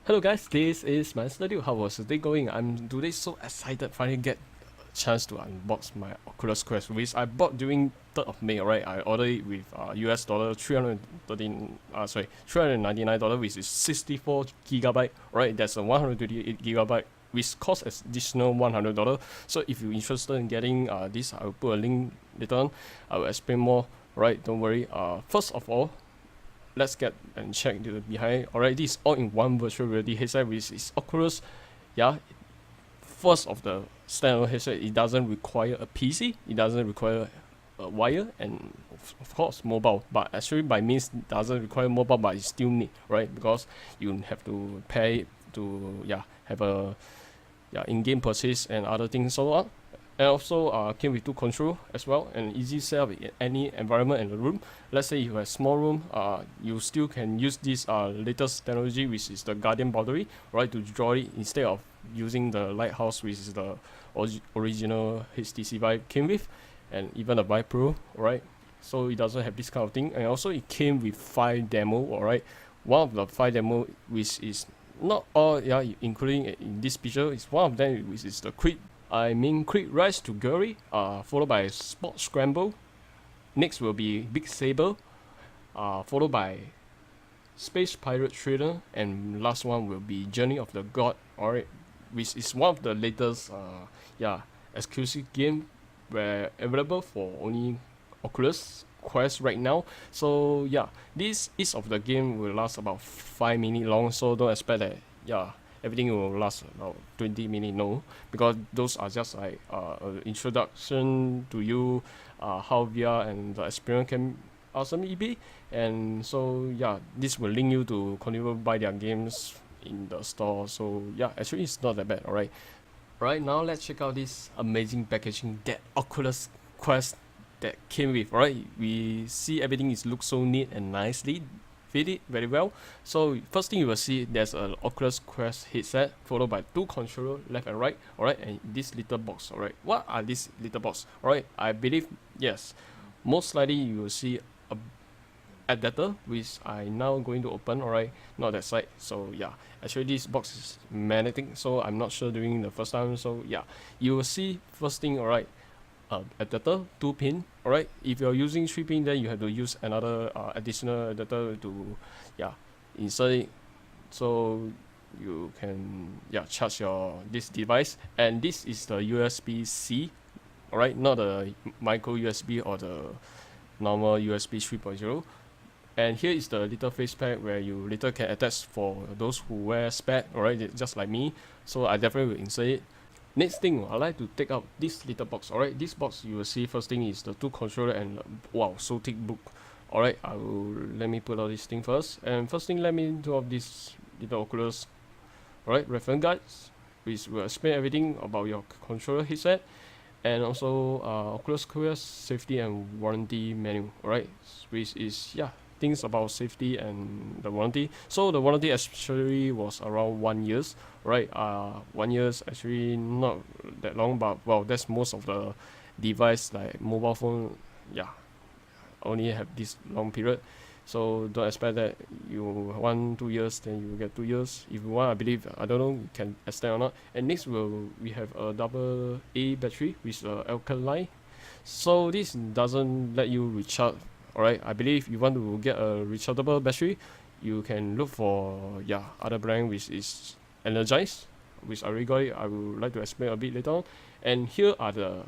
Hello guys, this is my studio. How was the day going? I'm today so excited finally get a chance to unbox my Oculus Quest, which I bought during 3rd of May, alright? I ordered it with US dollar 313 $399, which is 64 gigabyte, right? That's a 128 gigabyte which costs additional $100. So if you're interested in getting this, I'll put a link later on. I will explain more, right? Don't worry. First of all, let's get and check the behind. Alright, this is all in one virtual reality headset, which is Oculus. Yeah, first of the standalone headset, it doesn't require a PC, it doesn't require a wire, and of course mobile. But actually, by means doesn't require mobile, but it still need, right? Because you have to pay to have a in-game purchase and other things so on. And also came with two control as well, and easy setup in any environment in the room. Let's say you have a small room, you still can use this latest technology, which is the Guardian boundary, right, to draw it instead of using the Lighthouse, which is the original HTC Vive came with, and even the Vive Pro, right? So it doesn't have this kind of thing, and also it came with 5 demo, alright. One of the 5 demo, which is not all, including in this picture, is one of them, which is the Creed Rise to Glory, followed by Sport Scramble. Next will be Big Saber, followed by Space Pirate Trader, and last one will be Journey of the God, alright, which is one of the latest exclusive game where available for only Oculus Quest right now. So yeah, this each of the game will last about 5 minutes long, so don't expect that everything will last about 20 minutes, no, because those are just like introduction to you, how VR and the experience can awesomely be. And so yeah, this will link you to continue buy their games in the store. So yeah, actually it's not that bad. Alright, now let's check out this amazing packaging that Oculus Quest that came with. Alright, we see everything is looks so neat and nicely fit it very well. So first thing you will see, there's an Oculus Quest headset followed by 2 controllers left and right, alright, and this little box. Alright, what are these little box? Alright, I believe yes, most likely you will see a adapter, which I now going to open. Alright, not that side. So yeah, actually this box is magnetic, so I'm not sure during the first time. So yeah, you will see first thing, alright, adapter 2 pin. Alright, if you're using 3 pin, then you have to use another additional adapter to insert it, so you can charge your this device. And this is the USB-C, alright, not the micro USB or the normal USB 3.0. And here is the little face pack where you later can attach for those who wear spec, alright, just like me. So I definitely will insert it. Next thing, I like to take out this little box. Alright, this box you will see first thing is the 2 controller and wow, so thick book. Alright, let me put out this thing first. And first thing, let me do off this little Oculus, alright, reference guides, which will explain everything about your controller headset, and also Oculus Quest safety and warranty manual. Alright, which is things about safety and the warranty. So the warranty actually was around 1 year, right? 1 year is actually not that long, but well, that's most of the device like mobile phone, only have this long period. So don't expect that you want 2 years, then you will get 2 years. If you want, I believe, I don't know, you can extend or not. And next we have a double A battery with alkaline. So this doesn't let you recharge. Alright, I believe you want to get a rechargeable battery, you can look for other brand which is Energize, which I already got it. I would like to explain a bit later on. And here are the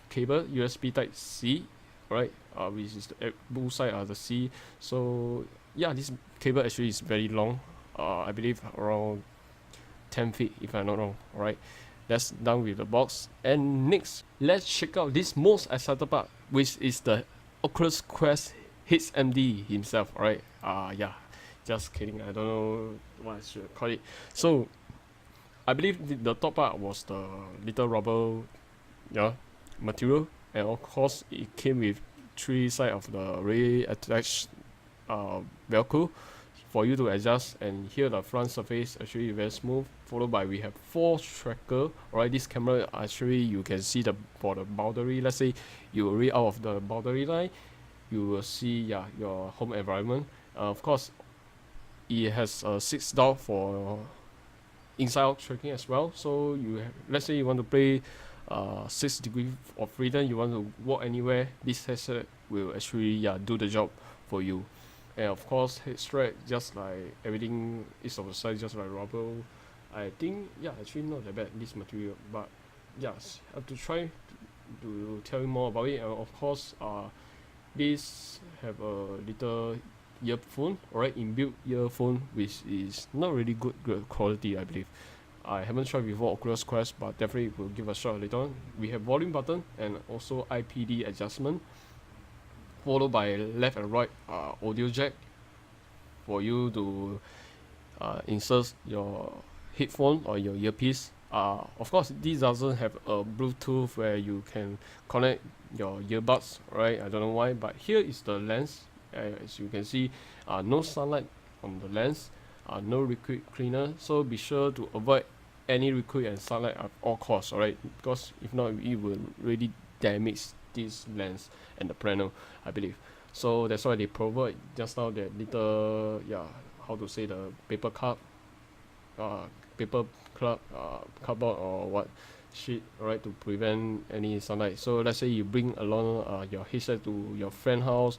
cable, USB type C, right? Which is the both side are the C. So yeah, this cable actually is very long. I believe around 10 feet if I'm not wrong. Alright, that's done with the box. And next, let's check out this most exciting part, which is the Oculus Quest hits MD himself. Alright, just kidding, I don't know what I should call it. So I believe the top part was the little rubber material, and of course it came with 3 sides of the really attached velcro for you to adjust. And here the front surface actually very smooth, followed by we have 4 tracker. Alright, this camera actually you can see for the boundary. Let's say you will read out of the boundary line, you will see your home environment. Of course it has a 6 dot for inside out tracking as well. So let's say you want to play 6 degree of freedom, you want to walk anywhere, this headset will actually do the job for you. And of course, head strap, just like everything is of the size, just like rubber. I think actually not that bad, this material, but yes, have to try to tell you more about it. And of course, this have a little earphone, alright, inbuilt earphone, which is not really good quality, I believe. I haven't tried before Oculus Quest, but definitely will give a shot later on. We have volume button and also IPD adjustment, followed by left and right audio jack for you to insert your headphone or your earpiece. Of course, this doesn't have a Bluetooth where you can connect your earbuds, right? I don't know why, but here is the lens. As you can see, no sunlight on the lens, no liquid cleaner, so be sure to avoid any liquid and sunlight at all costs, alright? Because if not, it will really damage this lens and the panel, I believe. So that's why they provide just now that little how to say, the paper cup, cardboard or what sheet, alright, to prevent any sunlight. So let's say you bring along your headset to your friend's house.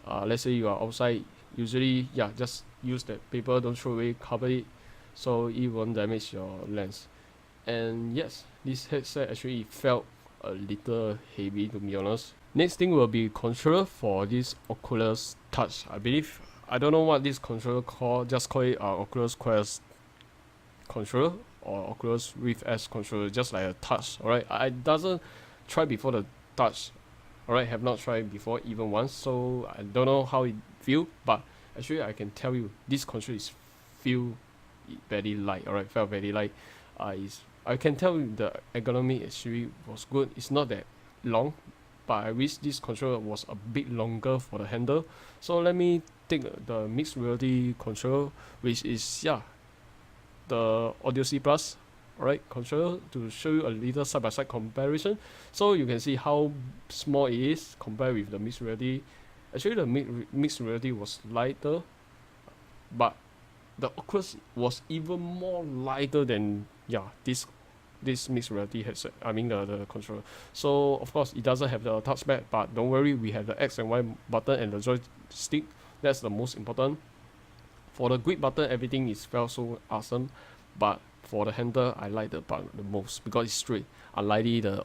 Let's say you are outside, usually just use that paper, don't throw away, cover it so it won't damage your lens. And yes, this headset actually felt a little heavy, to be honest. Next thing will be controller for this Oculus Touch, I believe. I don't know what this controller called, just call it Oculus Quest controller or Oculus Rift S controller, just like a touch, alright. I doesn't try before the touch, alright, have not tried before even once, so I don't know how it feel, but actually I can tell you this controller is feel very light, alright, felt very light. I can tell you the ergonomy actually was good. It's not that long, but I wish this controller was a bit longer for the handle. So let me take the mixed reality controller, which is the Odyssey Plus, alright, controller, to show you a little side by side comparison. So you can see how small it is compared with the mixed reality. Actually, the mixed reality was lighter, but the Oculus was even more lighter than this mixed reality headset. I mean the controller. So of course it doesn't have the touchpad, but don't worry, we have the X and Y button and the joystick. That's the most important. For the grip button, everything is felt so awesome, but for the handle, I like the part the most because it's straight. Unlikely the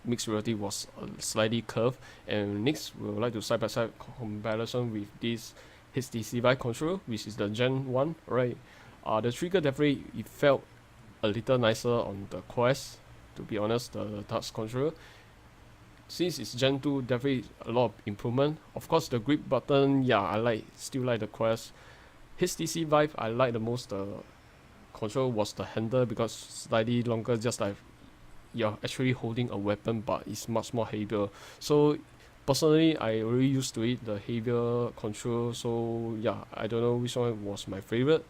mixed reality was slightly curved. And next, we would like to side by side comparison with this HTC Vive controller, which is the Gen 1, right? The trigger definitely it felt a little nicer on the Quest, to be honest, the touch controller. Since it's Gen 2, definitely a lot of improvement. Of course, the grip button, still like the Quest. HTC Vive, I like the most. The control was the handle because slightly longer, just like you're actually holding a weapon, but it's much more heavier. So personally, I already used to it, the heavier control. So I don't know which one was my favorite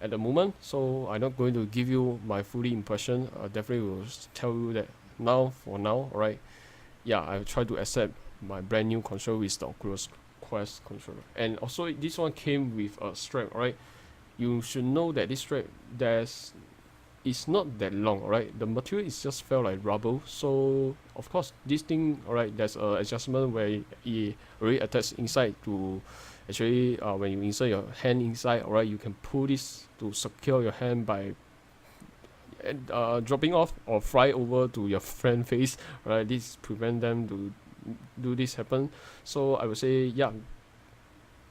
at the moment. So I'm not going to give you my fully impression. I definitely will tell you that for now, alright. I try to accept my brand new controller with the Oculus Quest controller. And also this one came with a strap, alright. You should know that this strap it's not that long, alright. The material is just felt like rubber. So of course this thing, alright, there's a adjustment where it already attached inside to actually when you insert your hand inside, alright, you can pull this to secure your hand by dropping off or fly over to your friend face, right? This prevent them to do this happen. So I would say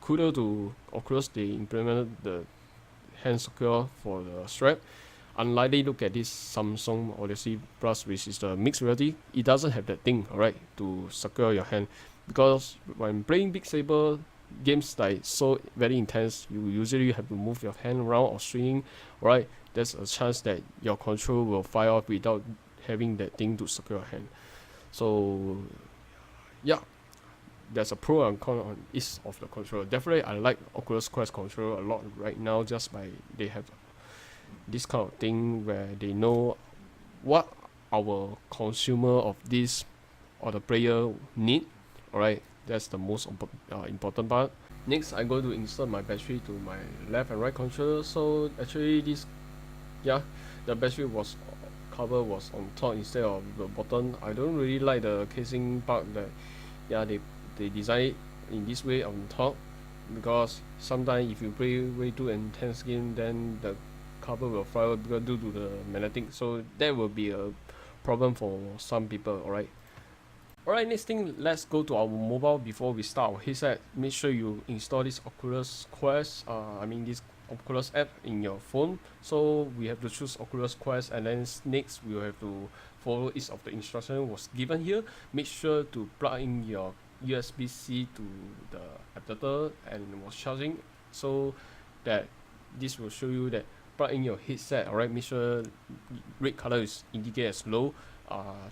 kudos to Oculus, they implemented the hand secure for the strap. Unlikely, look at this Samsung Odyssey Plus, which is the mixed reality. It doesn't have that thing, alright, to secure your hand, because when playing Beat Saber games like so very intense, you usually have to move your hand around or swinging, right? There's a chance that your control will fire off without having that thing to secure your hand. So there's a pro and con on each of the controller. Definitely I like Oculus Quest controller a lot right now, just by they have this kind of thing where they know what our consumer of this or the player need, alright. That's the most important part. Next, I go to insert my battery to my left and right controller. So actually this, yeah, the battery was cover was on top instead of the bottom. I don't really like the casing part that, yeah, they design it in this way on top, because sometimes if you play way too intense game, then the cover will fly out because due to the magnetic. So that will be a problem for some people. Alright, next thing, let's go to our mobile before we start our headset. Make sure you install this Oculus Quest, this Oculus app in your phone. So we have to choose Oculus Quest, and then next we will have to follow each of the instruction was given here. Make sure to plug in your USB-C to the adapter and was charging, so that this will show you that plug in your headset. Alright, make sure red color is indicate as low.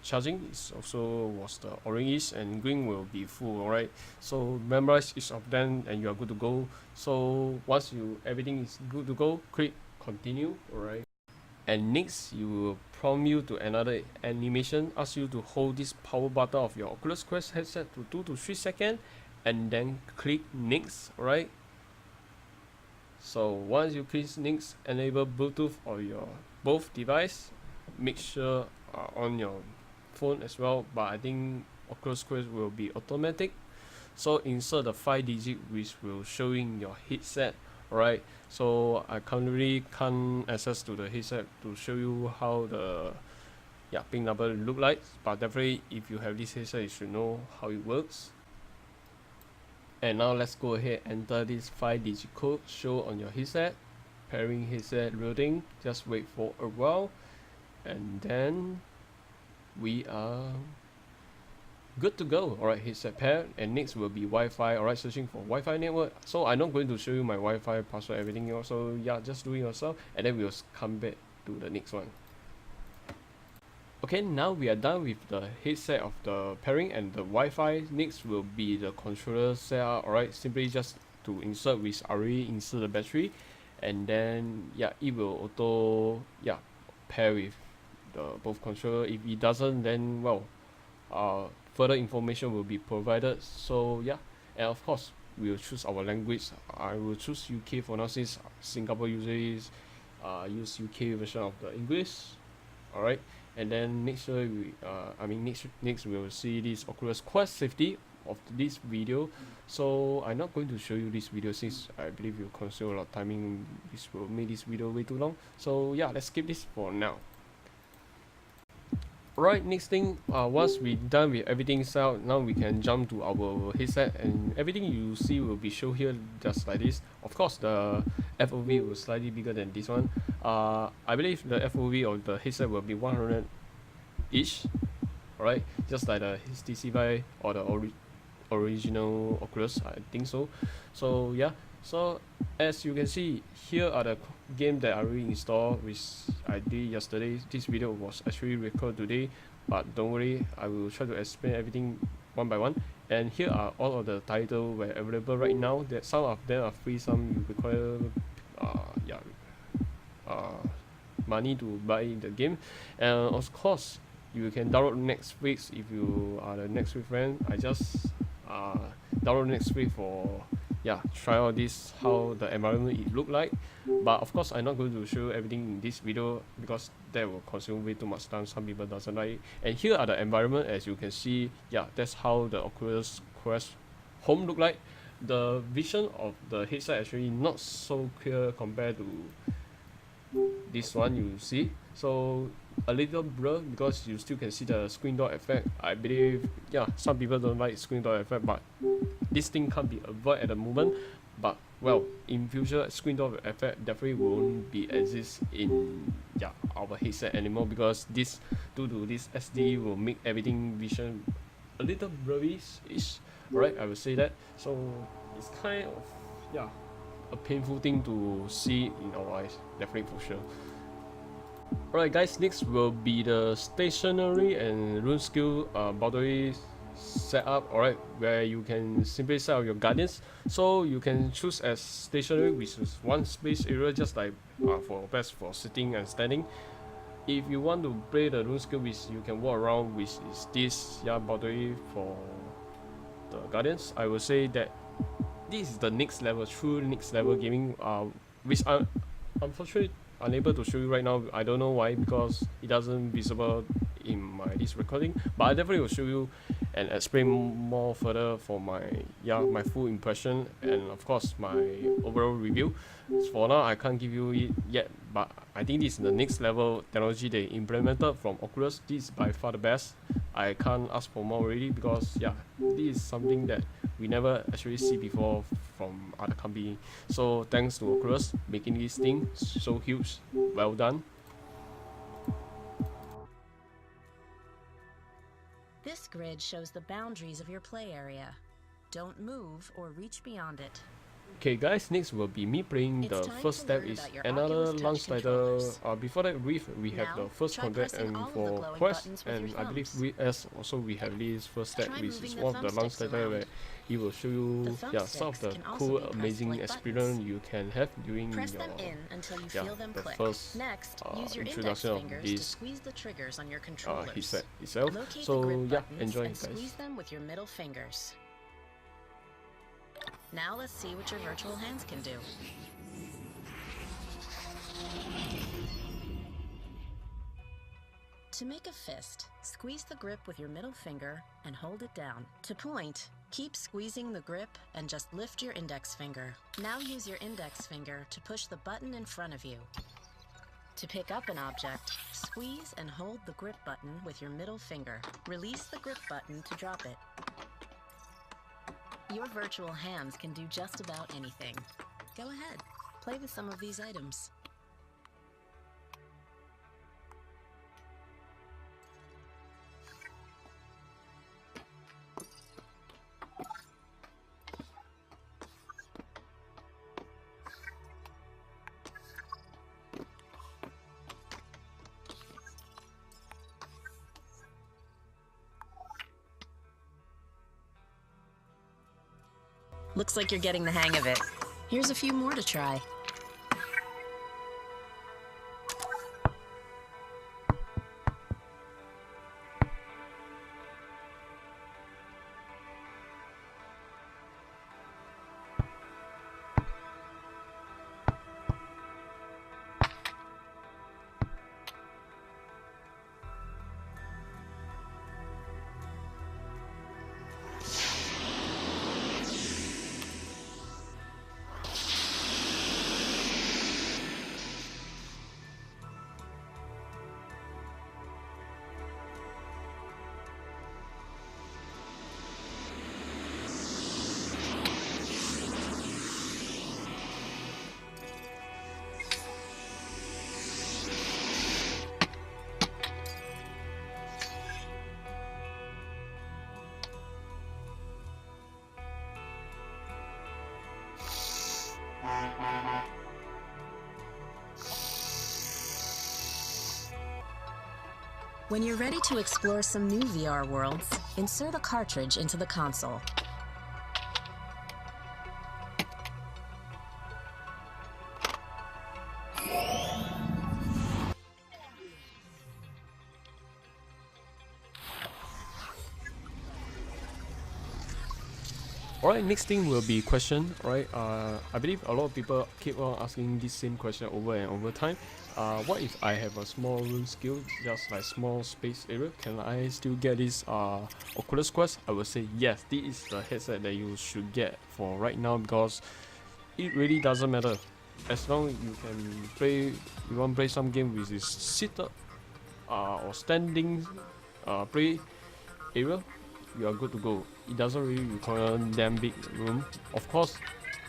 Charging is also was the orange, and green will be full. Alright, so memorize each of them and you are good to go. So once everything is good to go, click continue. Alright, and next you will prompt you to another animation, ask you to hold this power button of your Oculus Quest headset to 2 to 3 seconds and then click next. Alright, so once you click next, enable Bluetooth on your both device. Make sure on your phone as well, but I think Oculus Quest will be automatic. So insert the 5-digit which will show in your headset. Alright, so I currently can't access to the headset to show you how the pin number look like, but definitely if you have this headset you should know how it works. And now let's go ahead and enter this 5-digit code show on your headset. Pairing headset loading, just wait for a while, and then we are good to go. Alright, headset pair, and next will be Wi-Fi. Alright, searching for Wi-Fi network. So I'm not going to show you my Wi-Fi password, everything else. So yeah, just do it yourself, and then we'll come back to the next one. Okay, now we are done with the headset of the pairing and the Wi-Fi. Next will be the controller setup. Alright, simply just to insert, which I already insert the battery, and then it will auto pair with the both controller. If it doesn't, then well, further information will be provided. So and of course we will choose our language. I will choose UK for now, since Singapore usually use UK version of the English. Alright, and then next next we will see this Oculus Quest safety of this video. So I'm not going to show you this video since I believe you consume a lot of timing. This will make this video way too long. So let's skip this for now. Right, next thing, once we done with everything set out, now we can jump to our headset, and everything you see will be shown here just like this. Of course, the FOV will slightly bigger than this one. I believe the FOV of the headset will be 100 each. Alright, just like the HTC Vive or the original Oculus, I think so. So so as you can see, here are the game that I already installed, which I did yesterday. This video was actually recorded today, but don't worry, I will try to explain everything one by one. And here are all of the titles were available right now. That some of them are free, some you require money to buy the game. And of course, you can download Netflix if you are the Netflix friend. I just download Netflix for try out this, how the environment it look like. But of course I'm not going to show everything in this video because that will consume way too much time. Some people doesn't like it. And here are the environment. As you can see, that's how the Oculus Quest home look like. The vision of the headset actually not so clear compared to this one you see, so a little blur because you still can see the screen door effect. I believe some people don't like screen door effect, but this thing can't be avoided at the moment. But well, in future, screen door effect definitely won't be exist in our headset anymore, because this due to this SD will make everything vision a little blurry-ish. Right, I will say that. So it's kind of a painful thing to see in our eyes, definitely for sure. Alright guys, next will be the stationary and rune skill boundary setup. Alright, where you can simply set up your guardians. So you can choose as stationary, which is one space area, just like for best for sitting and standing. If you want to play the rune skill, which you can walk around, which is this boundary for the guardians, I will say that this is the next level, true next level gaming. Which I'm unfortunately unable to show you right now. I don't know why, because it doesn't visible in my this recording. But I definitely will show you and explain more further for my my full impression and of course my overall review. For now, I can't give you it yet, but I think this is the next level technology they implemented from Oculus. This is by far the best. I can't ask for more already, because this is something that we never actually see before from other company. So thanks to Oculus making this thing so huge. Well done. This grid shows the boundaries of your play area. Don't move or reach beyond it. Okay guys, next will be me playing. The first step is another launch title. Before that, we have the first contact, and for Quest, and I believe we have this first step, which is one of the launch title where he will show you some of the cool, amazing experience you can have during your the first introduction of this headset itself. So enjoy guys. Squeeze them with your middle fingers. Now let's see what your virtual hands can do. To make a fist, squeeze the grip with your middle finger and hold it down. To point, keep squeezing the grip and just lift your index finger. Now use your index finger to push the button in front of you. To pick up an object, squeeze and hold the grip button with your middle finger. Release the grip button to drop it. Your virtual hands can do just about anything. Go ahead, play with some of these items. Looks like you're getting the hang of it. Here's a few more to try. When you're ready to explore some new VR worlds, insert a cartridge into the console. Alright, next thing will be question. Alright, I believe a lot of people keep on asking this same question over and over time. What if I have a small room skill, just like small space area? Can I still get this Oculus Quest? I would say yes. This is the headset that you should get for right now, because it really doesn't matter. As long as you can play, you want to play some game with this seated or standing play area, you are good to go. It doesn't really require a damn big room. Of course,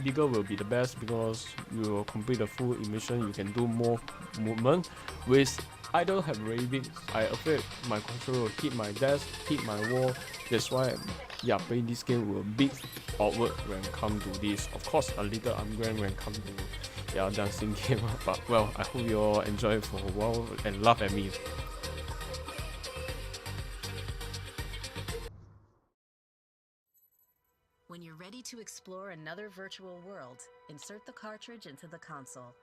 bigger will be the best, because you will complete the full immersion. You can do more movement. With I don't have very big, I afraid my controller will hit my desk, hit my wall. That's why playing this game will be awkward when come to this. Of course, a little ungrammar when come to dancing game. But well, I hope you all enjoy it for a while and laugh at me. When you're ready to explore another virtual world, insert the cartridge into the console.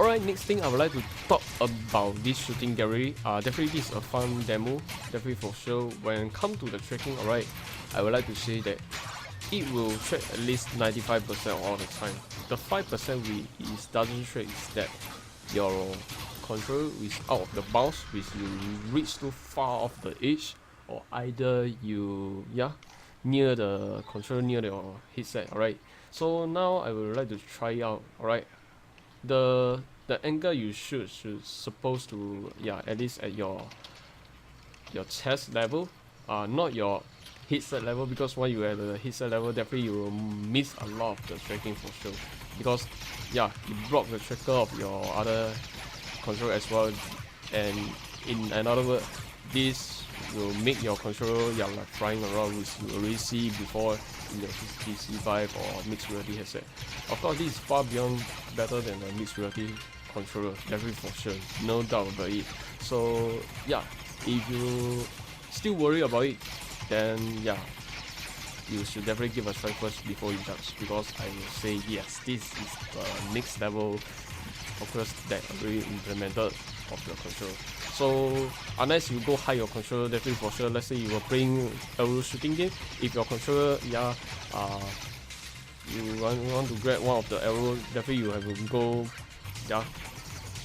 Alright, next thing I would like to talk about this shooting gallery. Definitely this is a fun demo, definitely for sure. When it comes to the tracking, alright, I would like to say that it will track at least 95% all the time. The 5% doesn't track is that your controller is out of the bounds, which you reach too far off the edge, or either you near the controller near your headset. Alright, so now I would like to try out. Alright, the angle you should supposed to at least at your chest level, not your headset level, because when you at the headset level definitely you will miss a lot of the tracking for sure, because you block the tracker of your other controller as well. And in another word, this will make your controller like flying around, which you already see before in your PC Vive or mixed reality headset. Of course, this is far beyond better than a mixed reality controller, definitely for sure, no doubt about it. So if you still worry about it, then you should definitely give a try first before you judge, because I will say yes, this is the next level Oculus that already implemented of your controller. So unless you go high your controller, definitely for sure, let's say you were playing a shooting game, if your controller you want to grab one of the arrow, definitely you have to go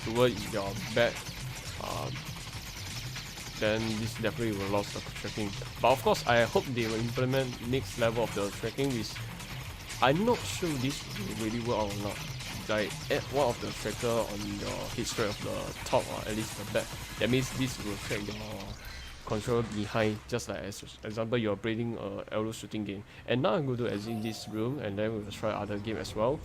toward your back, then this definitely will lose the tracking. But of course, I hope they will implement next level of the tracking, which I'm not sure this will really work or not. Like add one of the tracker on your head strap of the top, or at least the back. That means this will track your controller behind, just like as example you're playing a arrow shooting game. And now I'm going to exit this room, and then we'll try other game as well.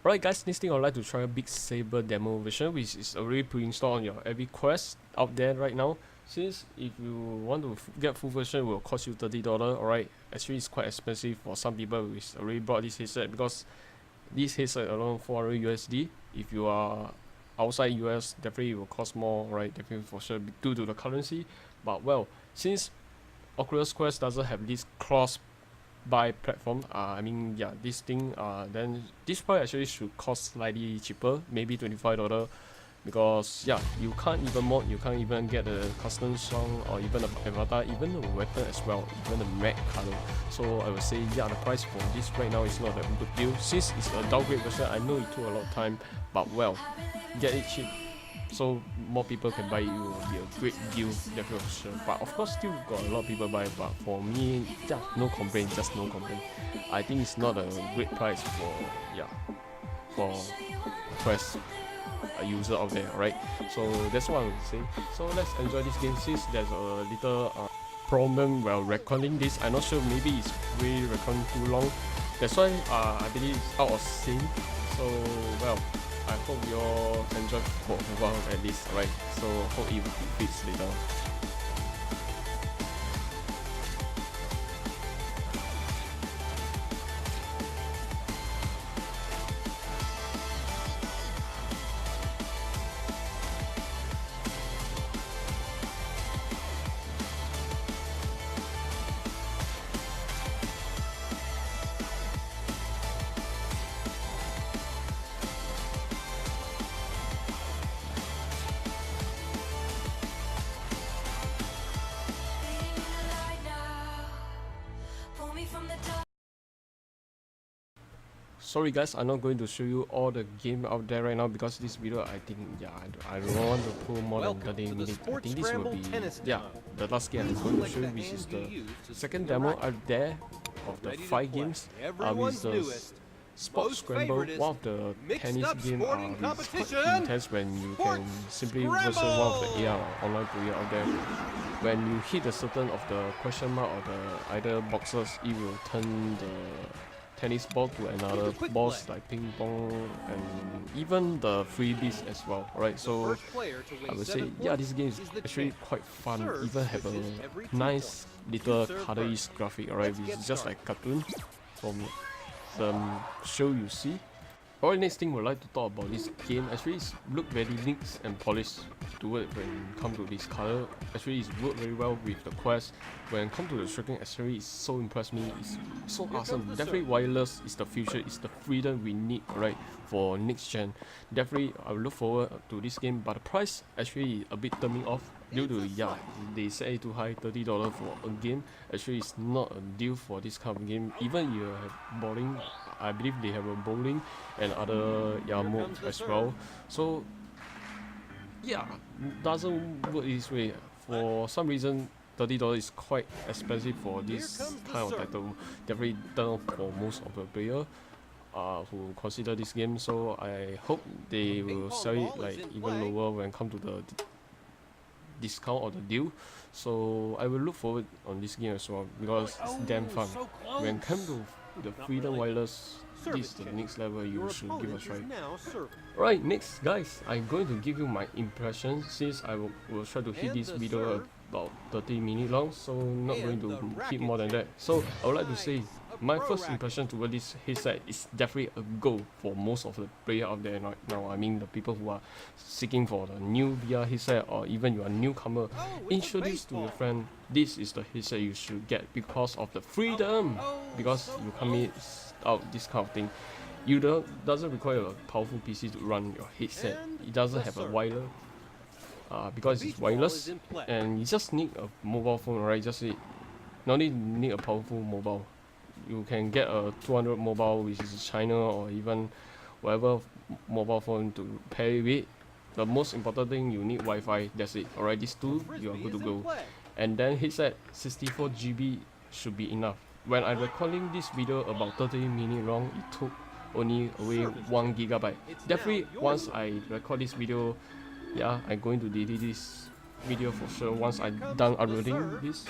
Alright guys, next thing I would like to try a Beat Saber demo version, which is already pre-installed on your every Quest out there right now. Since if you want to get full version, it will cost you $30. Alright, actually it's quite expensive for some people who already bought this headset, because this headset around 400 USD. If you are outside US, definitely it will cost more, right? Definitely for sure, due to the currency. But well, since Oculus Quest doesn't have this cross-buy platform, this thing, then this price actually should cost slightly cheaper, maybe $25. Because you can't even mod, you can't even get a custom song or even an avatar, even a weapon as well, even the mag color. So I would say the price for this right now is not a good deal. Since it's a downgrade version, I know it took a lot of time, but well, get it cheap so more people can buy it, will be a great deal, definitely for sure. But of course still got a lot of people buy, but for me, no complaint, just no complaint. I think it's not a great price for Quest a user out there, right? So that's what I would say. So let's enjoy this game. Since there's a little problem while recording this, I'm not sure, maybe it's really recording too long, that's why I believe it's out of sync. So well, I hope you all enjoy for a while at least, right? So hope it fits later. Sorry guys, I'm not going to show you all the game out there right now, because this video, I think, I don't want to pull more than 30 minutes. I think this will be, the last game I'm going to show you, which is the second demo out there of the 5 games, with the Sports Scramble, one of the tennis game, which is quite intense when you can simply versus one of the AR online player out there. When you hit a certain of the question mark or the either boxes, it will turn the tennis ball to another balls like ping pong, and even the freebies as well. Alright, so I would say this game is actually quite fun, even have a nice little colorist graphic, alright, which is just like cartoon from the show you see. Alright, next thing we'd like to talk about this game. Actually, it's look very neat and polished to it when it comes to this color. Actually, it's worked very well with the Quest. When it comes to the tracking accessory, it's so impressed me. It's so awesome. Definitely wireless is the future. It's the freedom we need, right, for next gen. Definitely, I will look forward to this game. But the price actually a bit turning off due to they set it too high, $30 for a game. Actually, it's not a deal for this kind of game. Even you have bowling, I believe they have a bowling and other modes as well. So doesn't work this way. For some reason, $30 is quite expensive for this kind of title. Definitely turn off for most of the player who consider this game. So I hope they will sell it like even lower when it come to the discount or the deal. So I will look forward on this game as well because it's damn fun. When it comes to the Freedom Wireless, this is the next level you should give a try. Right, next guys, I'm going to give you my impression since I will try to hit this video about 30 minutes long, so not going to hit more than that. So I would like to say my first impression toward this headset is definitely a go for most of the player out there right now. I mean the people who are seeking for the new VR headset, or even you are a newcomer, introduce to your friend, this is the headset you should get because of the freedom. Because you can't miss out this kind of thing. You doesn't require a powerful PC to run your headset. It doesn't have a wireless because it's wireless, and you just need a mobile phone, right? Just it. Not only need a powerful mobile. You can get a 200 mobile, which is China, or even whatever mobile phone to pair with. The most important thing, you need Wi-Fi. That's it. Alright, these two, you are good to go. And then headset 64 GB should be enough. When I recording this video about 30 minutes long, it took only away 1 GB. Definitely, once I record this video, I'm going to delete this video for sure once I'm done uploading this.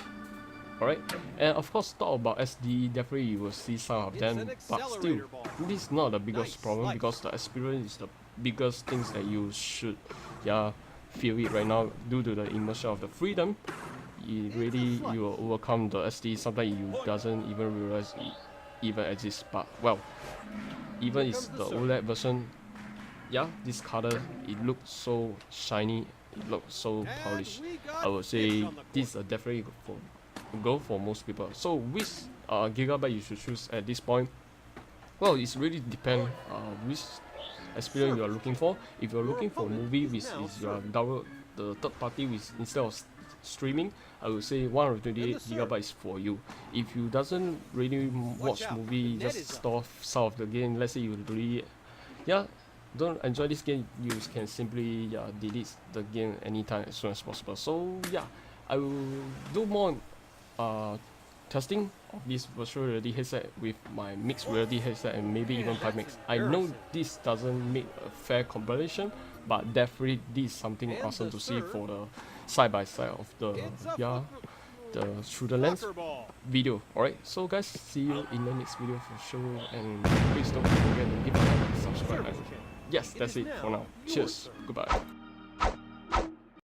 Alright, and of course talk about SD, definitely you will see some of them, but still, this is not the biggest problem because the experience is the biggest things that you should feel it right now due to the immersion of the freedom. You will overcome the SD. Sometimes you doesn't even realize it even exists, but well, even it's the OLED version, this color, it looks so shiny, it looks so polished. I would say this is definitely go for most people. So which gigabyte you should choose at this point? Well, it's really depend which experience you are looking for. If you're looking for a movie which is you are download the third party with instead of streaming, I would say 128 gigabytes for you. If you doesn't really watch movie, just store some of the game. Let's say you really don't enjoy this game, you can simply delete the game anytime as soon as possible. So I will do more testing of this virtual reality headset with my mixed reality headset and maybe even Pimax. I know this doesn't make a fair comparison, but definitely this is something awesome to see for the side by side of the through the lens video. Alright, so guys, see you in the next video for sure, and please don't forget to give a like, subscribe, and yes, that's it for now. Cheers, goodbye.